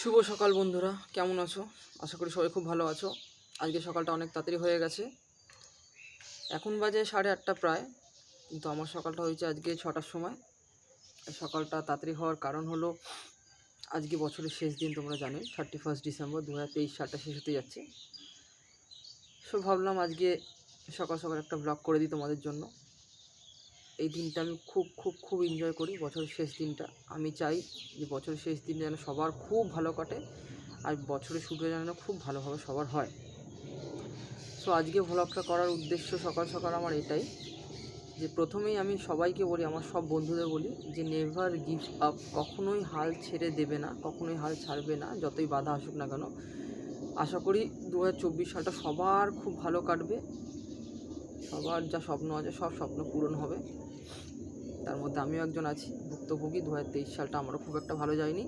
শুভ সকাল বন্ধুরা, কেমন আছো? আশা করি সবাই খুব ভালো আছো। আজকে সকালটা অনেক তাড়াতাড়ি হয়ে গেছে। এখন বাজে 8:30 প্রায়, কিন্তু আমার সকালটা হয়েছে আজকে 6টার সময়। সকালটা তাড়াতাড়ি হওয়ার কারণ হলো আজকে বছরের শেষ দিন, তোমরা জানোই 31 ডিসেম্বর 2023 সালটা শেষ হতে যাচ্ছে। সো ভাবলাম আজকে সকাল সকাল একটা ব্লগ করে দিই তোমাদের জন্য। এই দিনটা আমি খুব খুব খুব এনজয় করি, বছরের শেষ দিনটা। আমি চাই যে বছরের শেষ দিনটা যেন সবার খুব ভালো কাটে, আর বছরের শুরুটা যেন খুব ভালোভাবে সবার হয়। সো আজকে ভ্লগটা করার উদ্দেশ্য সকাল সকাল আমার এটাই, যে প্রথমেই আমি সবাইকে বলি, আমার সব বন্ধুদের বলি যে নেভার গিভ আপ, কখনোই হাল ছেড়ে দেবে না, কখনোই হাল ছাড়বে না, যতই বাধা আসুক না কেন। আশা করি 2024 সালটা সবার খুব ভালো কাটবে, সবার যা স্বপ্ন আছে সব স্বপ্ন পূরণ হবে। তার মধ্যে আমিও একজন আছি ভুক্তভোগী। 2023 সালটা আমারও খুব একটা ভালো যায়নি।